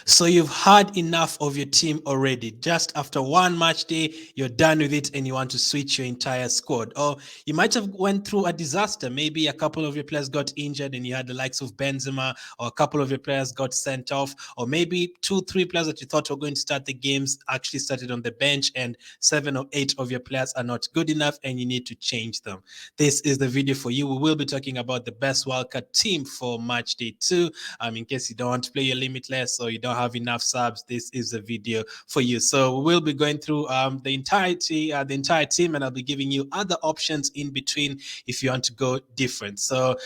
So you've had enough of your team already. Just after one match day, you're done with it and you want to switch your entire squad. Or you might have went through a disaster. Maybe a couple of your players got injured and you had the likes of Benzema, or a couple of your players got sent off, or maybe 2-3 players that you thought were going to start the games actually started on the bench, and 7 or 8 of your players are not good enough and you need to change them. This is the video for you. We will be talking about the best wildcard team for match day 2. In case you don't want to play your limitless or you don't have enough subs, this is a video for you. So we'll be going through the entire team, and I'll be giving you other options in between if you want to go different. So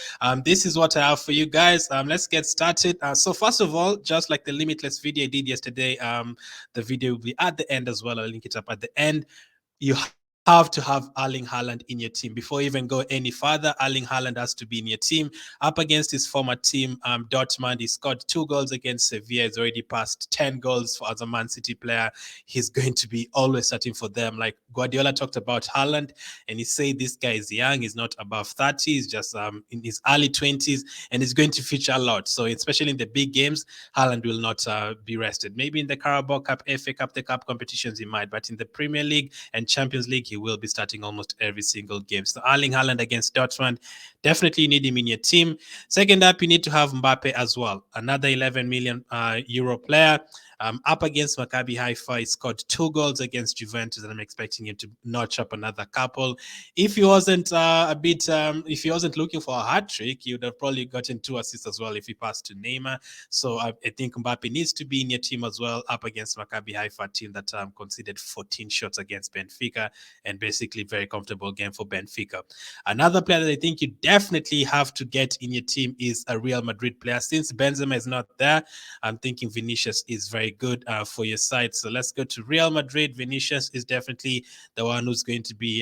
this is what I have for you guys. Let's get started. So first of all, just like the limitless video I did yesterday, the video will be at the end as well. I'll link it up at the end. You have to have Erling Haaland in your team. Before you even go any further, Erling Haaland has to be in your team. Up against his former team, Dortmund, he scored 2 goals against Sevilla. He's already passed 10 goals as a Man City player. He's going to be always starting for them. Like Guardiola talked about Haaland, and he said this guy is young. He's not above 30. He's just in his early 20s, and he's going to feature a lot. So especially in the big games, Haaland will not be rested. Maybe in the Carabao Cup, FA Cup, the cup competitions he might, but in the Premier League and Champions League, he will be starting almost every single game. So Erling Haaland against Dortmund, definitely you need him in your team. Second up, you need to have Mbappe as well, another 11 million euro player. Up against Maccabi Haifa, he scored 2 goals against Juventus, and I'm expecting him to notch up another couple. If he wasn't if he wasn't looking for a hat trick, he would have probably gotten 2 assists as well if he passed to Neymar. So I think Mbappe needs to be in your team as well, up against Maccabi Haifa, team that conceded 14 shots against Benfica, and basically very comfortable game for Benfica. Another player that I think you definitely have to get in your team is a Real Madrid player. Since Benzema is not there, I'm thinking Vinicius is very good for your side. So let's go to Real Madrid. Vinicius is definitely the one who's going to be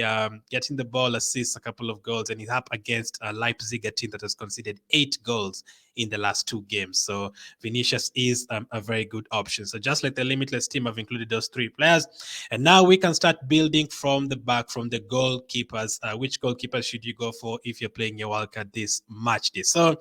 getting the ball, assists, a couple of goals, and he's up against Leipzig, a team that has conceded 8 goals in the last 2 games. So Vinicius is a very good option. So just like the limitless team, I've included those 3 players, and now we can start building from the back, from the goalkeepers. Which goalkeepers should you go for if you're playing your wildcard this match day? So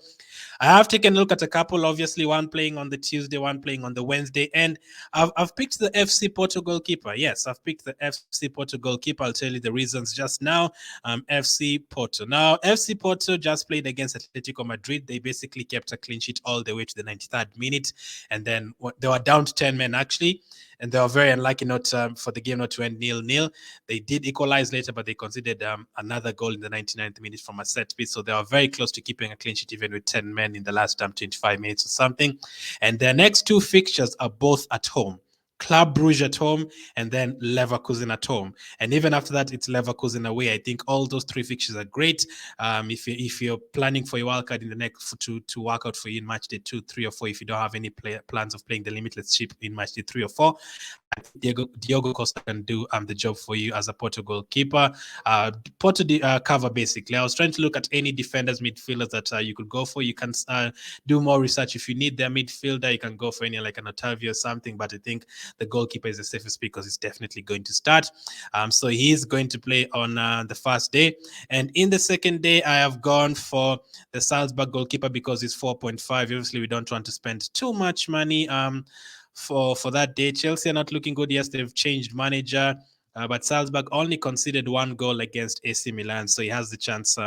I have taken a look at a couple. Obviously, one playing on the Tuesday, one playing on the Wednesday, and I've picked the FC Porto goalkeeper. Yes, I've picked the FC Porto goalkeeper. I'll tell you the reasons just now. FC Porto. Now, FC Porto just played against Atletico Madrid. They basically kept a clean sheet all the way to the 93rd minute, and then they were down to 10 men actually, and they were very unlucky not for the game not to end 0-0. They did equalize later, but they conceded another goal in the 99th minute from a set piece. So they were very close to keeping a clean sheet even with 10 men in the last 25 minutes or something. And their next 2 fixtures are both at home. Club Brugge at home, and then Leverkusen at home. And even after that, it's Leverkusen away. I think all those 3 fixtures are great. If you're planning for your wildcard in the next to work out for you in match day 2, 3, or 4, if you don't have any plans of playing the limitless chip in match day 3 or 4, I think Diogo Costa can do the job for you as a Porto goalkeeper. Porto cover basically. I was trying to look at any defenders, midfielders that you could go for. You can do more research if you need their midfielder. You can go for any like an Otavio or something, but I think the goalkeeper is the safest because he's definitely going to start. So he's going to play on the first day. And in the second day, I have gone for the Salzburg goalkeeper because it's 4.5. Obviously, we don't want to spend too much money for that day. Chelsea are not looking good. Yes, they've changed manager. But Salzburg only conceded 1 goal against AC Milan, so he has the chance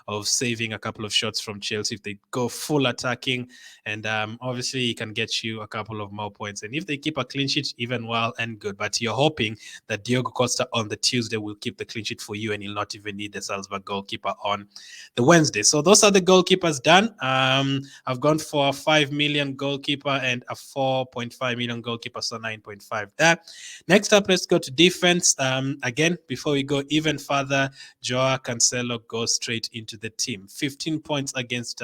of saving a couple of shots from Chelsea if they go full attacking, and obviously he can get you a couple of more points. And if they keep a clean sheet, even well and good. But you're hoping that Diogo Costa on the Tuesday will keep the clean sheet for you, and you'll not even need the Salzburg goalkeeper on the Wednesday. So those are the goalkeepers done. I've gone for a 5 million goalkeeper and a 4.5 million goalkeeper, so 9.5 there. Next up, let's go to defense. Again, before we go even further, Joao Cancelo goes straight into the team. 15 points against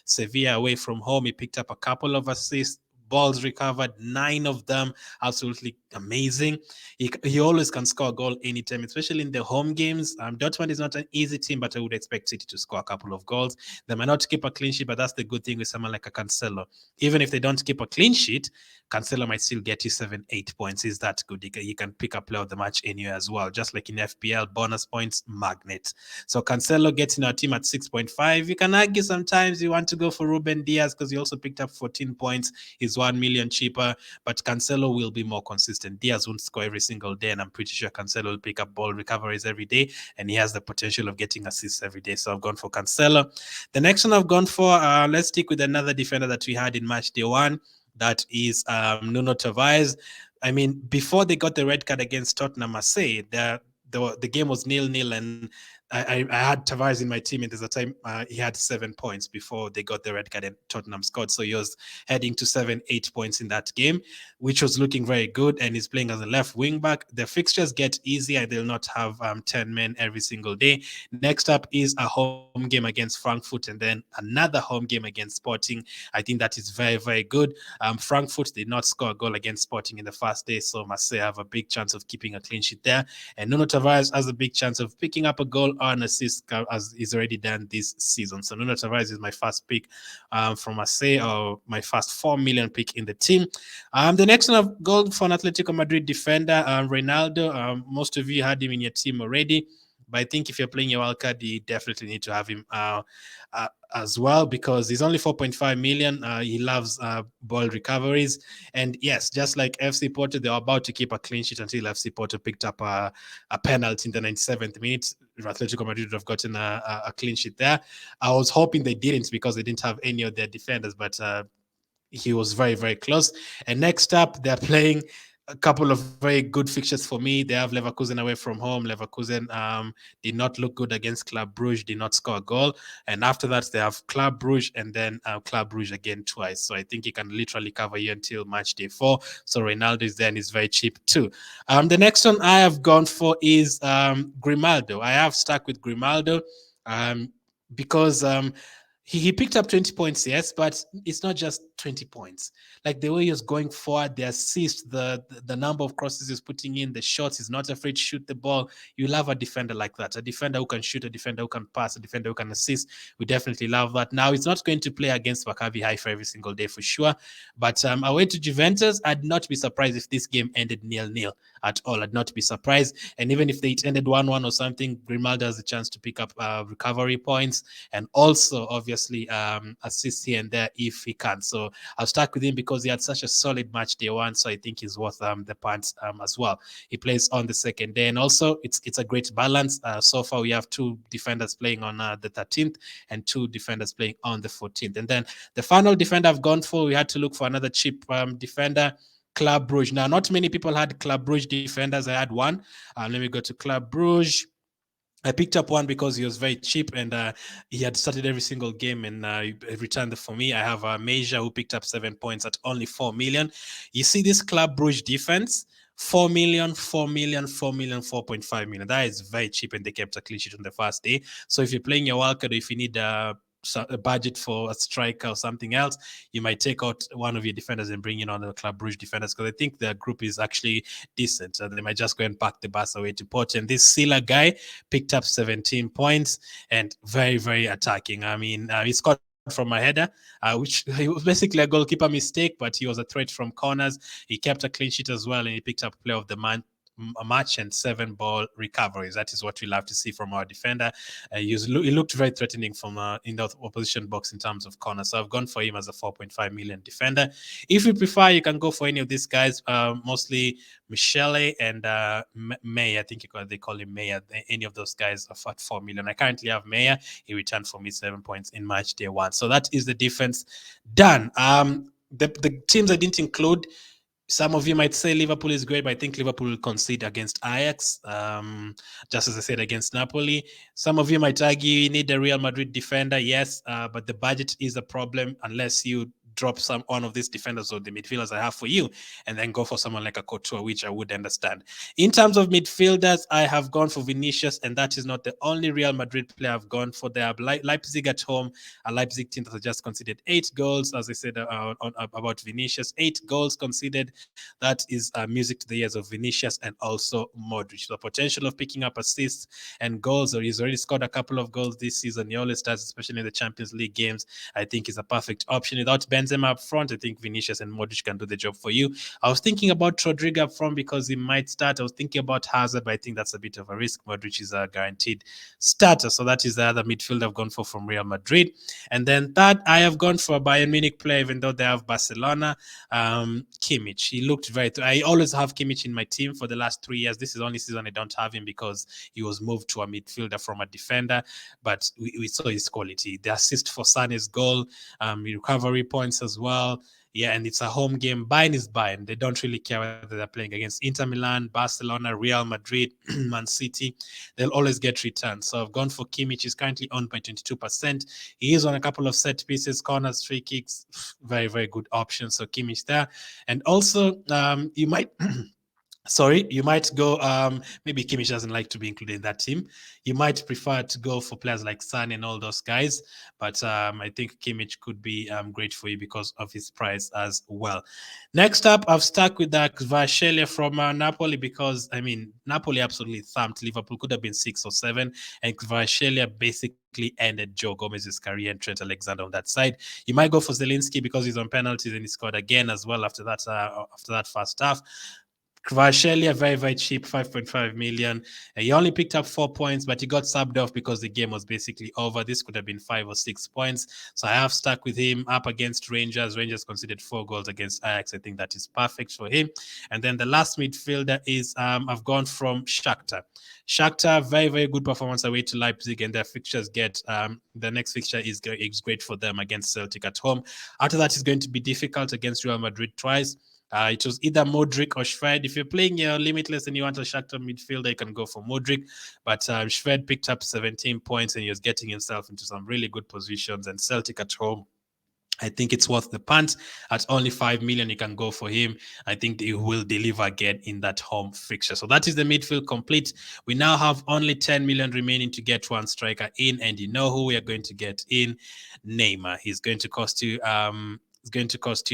Sevilla away from home. He picked up a couple of assists, balls recovered, 9 of them, absolutely amazing. He always can score a goal anytime, especially in the home games. Dortmund is not an easy team, but I would expect City to score a couple of goals. They might not keep a clean sheet, but that's the good thing with someone like a Cancelo. Even if they don't keep a clean sheet, Cancelo might still get you 7-8 points. He's that good. He can pick up player of the match anywhere as well. Just like in FPL, bonus points, magnet. So Cancelo gets in our team at 6.5. You can argue sometimes you want to go for Ruben Diaz because he also picked up 14 points. He's 1 million cheaper, but Cancelo will be more consistent. Diaz won't score every single day, and I'm pretty sure Cancelo will pick up ball recoveries every day, and he has the potential of getting assists every day. So I've gone for Cancelo. The next one I've gone for, let's stick with another defender that we had in match day 1. That is Nuno Tavares. I mean, before they got the red card against Tottenham Marseille, the game was 0-0, and I had Tavares in my team, and there's a time he had 7 points before they got the red card and Tottenham scored. So he was heading to 7-8 points in that game, which was looking very good. And he's playing as a left wing back. The fixtures get easier. They'll not have 10 men every single day. Next up is a home game against Frankfurt, and then another home game against Sporting. I think that is very, very good. Frankfurt did not score a goal against Sporting in the first day, so Marseille have a big chance of keeping a clean sheet there. And Nuno Tavares has a big chance of picking up a goal or an assist, as he's already done this season. So Nuno Tavares is my first pick from Marseille, or my first 4 million pick in the team. The next one I've gone for an Atletico Madrid defender, Ronaldo. Most of you had him in your team already, but I think if you're playing your wildcard, you definitely need to have him as well, because he's only 4.5 million. He loves ball recoveries. And yes, just like FC Porto, they were about to keep a clean sheet until FC Porto picked up a penalty in the 97th minute. Atletico Madrid would have gotten a clean sheet there. I was hoping they didn't, because they didn't have any of their defenders, but he was very, very close. And next up, they're playing a couple of very good fixtures for me. They have Leverkusen away from home. Leverkusen did not look good against Club Brugge, did not score a goal. And after that, they have Club Brugge, and then Club Brugge again twice. So I think he can literally cover you until match day 4. So Ronaldo is there, and is very cheap too. The next one I have gone for is Grimaldo. I have stuck with Grimaldo because he picked up 20 points, yes, but it's not just 20 points. Like the way he was going forward, the assist, the number of crosses he's putting in, the shots, he's not afraid to shoot the ball. You love a defender like that, a defender who can shoot, a defender who can pass, a defender who can assist. We definitely love that. Now, he's not going to play against Maccabi Haifa every single day for sure, but away to Juventus, I'd not be surprised if this game ended 0-0 at all. I'd not be surprised. And even if it ended 1-1 or something, Grimaldo has a chance to pick up recovery points, and also obviously assist here and there if he can. So I'll start with him because he had such a solid match day 1. So I think he's worth the points as well. He plays on the second day, and also it's a great balance. So far we have 2 defenders playing on the 13th and 2 defenders playing on the 14th. And then the final defender I've gone for, we had to look for another cheap defender. Club Brugge. Now, not many people had Club Brugge defenders. I had one. Let me go to Club Brugge. I picked up one because he was very cheap, and he had started every single game, and returned for me. I have Meja, who picked up 7 points at only 4 million. You see this Club Brugge defense, 4 million, 4 million, 4 million, 4.5 million. That is very cheap, and they kept a clean sheet on the first day. So if you're playing your wildcard, or if you need a budget for a striker or something else, you might take out one of your defenders and bring in on the Club Brugge defenders, because I think their group is actually decent. They might just go and pack the bus away to Porto. And this Silla guy picked up 17 points and very, very attacking. I mean, he scored from a header, which he was basically a goalkeeper mistake, but he was a threat from corners. He kept a clean sheet as well, and he picked up player of the match and 7 ball recoveries. That is what we love to see from our defender. He looked very threatening from in the opposition box in terms of corner. So I've gone for him as a 4.5 million defender. If you prefer, you can go for any of these guys, mostly Michele and May. I think they call him May. Any of those guys are at 4 million. I currently have May. He returned for me 7 points in match day 1. So that is the defense done. The teams I didn't include, some of you might say Liverpool is great, but I think Liverpool will concede against Ajax, just as I said, against Napoli. Some of you might argue you need a Real Madrid defender. Yes, but the budget is a problem unless you drop one of these defenders or the midfielders I have for you and then go for someone like a Couture, which I would understand. In terms of midfielders, I have gone for Vinicius, and that is not the only Real Madrid player I've gone for. They have Leipzig at home, a Leipzig team that has just conceded 8 goals. As I said about Vinicius, 8 goals conceded. That is music to the ears of Vinicius and also Modric. The potential of picking up assists and goals, or he's already scored a couple of goals this season. He always does, especially in the Champions League games. I think is a perfect option. Without Ben Benzema up front. I think Vinicius and Modric can do the job for you. I was thinking about Rodrigo up front because he might start. I was thinking about Hazard, but I think that's a bit of a risk. Modric is a guaranteed starter. So that is the other midfield I've gone for from Real Madrid. And then third, I have gone for a Bayern Munich player, even though they have Barcelona. Kimmich. He looked very. I always have Kimmich in my team for the last 3 years. This is the only season I don't have him because he was moved to a midfielder from a defender. But we saw his quality. The assist for Sane's goal, recovery points as well. Yeah, and it's a home game. Bayern is Bayern. They don't really care whether they're playing against Inter Milan, Barcelona, Real Madrid, Man City. They'll always get returns. So I've gone for Kimmich. He's currently owned by 22%. He is on a couple of set pieces, corners, free kicks. Very, very good option. So Kimmich there. And also, you might... Sorry, you might go, maybe Kimmich doesn't like to be included in that team. You might prefer to go for players like San and all those guys. But I think Kimmich could be great for you because of his price as well. Next up, I've stuck with that Kvaratskhelia from Napoli because, I mean, Napoli absolutely thumped Liverpool. Could have been 6 or 7. And Kvaratskhelia basically ended Joe Gomez's career and Trent Alexander on that side. You might go for Zelinski because he's on penalties and he scored again as well after that first half. Kvaratskhelia, very, very cheap, 5.5 million. He only picked up 4 points, but he got subbed off because the game was basically over. This could have been 5 or 6 points. So I have stuck with him up against Rangers. Rangers conceded 4 goals against Ajax. I think that is perfect for him. And then the last midfielder is I've gone from Shakhtar. Shakhtar, very, very good performance away to Leipzig, and their fixtures the next fixture is great for them against Celtic at home. After that, it's going to be difficult against Real Madrid twice. It was either Modric or Shved. If you're playing your limitless and you want a Shakhtar midfielder, you can go for Modric. But Shved picked up 17 points and he was getting himself into some really good positions. And Celtic at home, I think it's worth the punt. At only 5 million, you can go for him. I think he will deliver again in that home fixture. So that is the midfield complete. We now have only 10 million remaining to get one striker in, and you know who we are going to get in? Neymar. He's going to cost you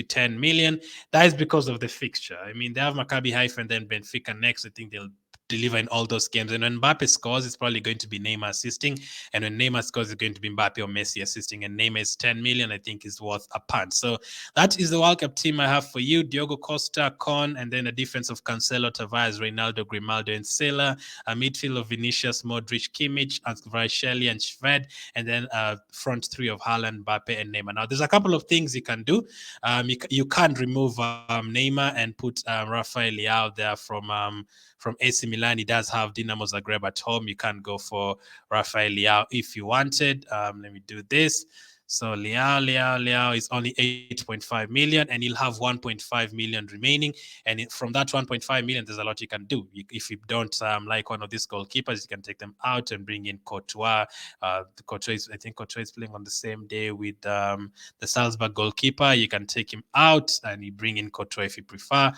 10 million. That is because of the fixture. I mean, they have Maccabi Haifa and then Benfica next. I think they'll deliver in all those games. And when Mbappe scores, it's probably going to be Neymar assisting. And when Neymar scores, it's going to be Mbappe or Messi assisting. And Neymar is 10 million, I think, is worth a punt. So that is the World Cup team I have for you. Diogo Costa, Con, and then a defense of Cancelo, Tavares, Ronaldo, Grimaldo, and Sela. A midfield of Vinicius, Modric, Kimmich, Kvaratskhelia, and Shved. And then front three of Haaland, Mbappe, and Neymar. Now, there's a couple of things you can do. You can remove Neymar and put Rafael Leao there from AC Milan. He does have Dinamo Zagreb at home. You can go for Rafael Leao if you wanted. Let me do this. So Leao is only 8.5 million, and he'll have 1.5 million remaining. And from that 1.5 million, there's a lot you can do. If you don't like one of these goalkeepers, you can take them out and bring in Courtois. I think Courtois is playing on the same day with the Salzburg goalkeeper. You can take him out and you bring in Courtois if you prefer.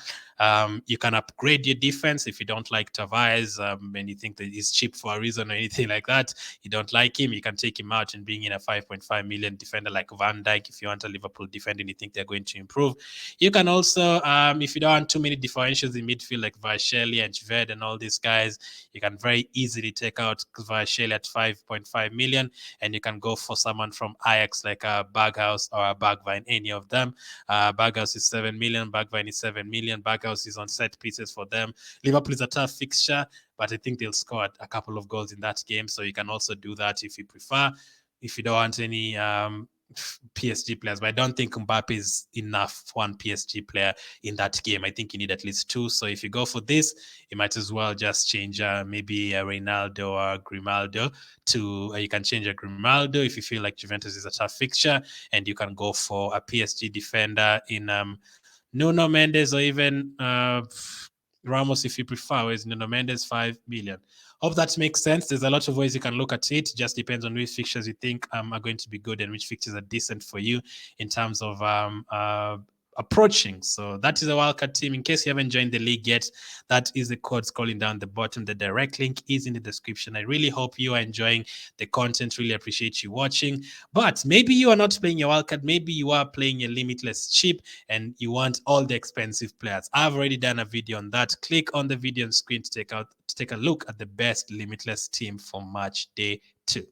You can upgrade your defense if you don't like Tavares and you think that he's cheap for a reason or anything like that. You don't like him, you can take him out and bring in a 5.5 million defender like Van Dijk if you want a Liverpool defender and you think they're going to improve. You can also, if you don't want too many differentials in midfield like Kvaratskhelia and Shved and all these guys, you can very easily take out Kvaratskhelia at 5.5 million and you can go for someone from Ajax like a Berghuis or a Bergwijn, any of them. Berghuis is 7 million, Bergwijn is 7 million. Berghuis is on set pieces for them. Liverpool is a tough fixture, but I think they'll score a couple of goals in that game, so you can also do that if you prefer. If you don't want any PSG players, but I don't think Mbappe is enough one PSG player in that game. I think you need at least 2. So if you go for this, you might as well just change maybe a Ronaldo or Grimaldo to you can change a Grimaldo if you feel like Juventus is a tough fixture, and you can go for a PSG defender in Nuno Mendes or even Ramos if you prefer. Whereas Nuno Mendes 5 million. Hope that makes sense. There's a lot of ways you can look at it. Just depends on which fixtures you think are going to be good and which fixtures are decent for you in terms of approaching. So that is a wildcard team. In case you haven't joined the league yet, that is the code scrolling down the bottom. The direct link is in the description. I really hope you are enjoying the content. Really appreciate you watching. But maybe you are not playing your wildcard. Maybe you are playing a limitless cheap and you want all the expensive players. I've already done a video on that. Click on the video on screen to take a look at the best limitless team for match day 2.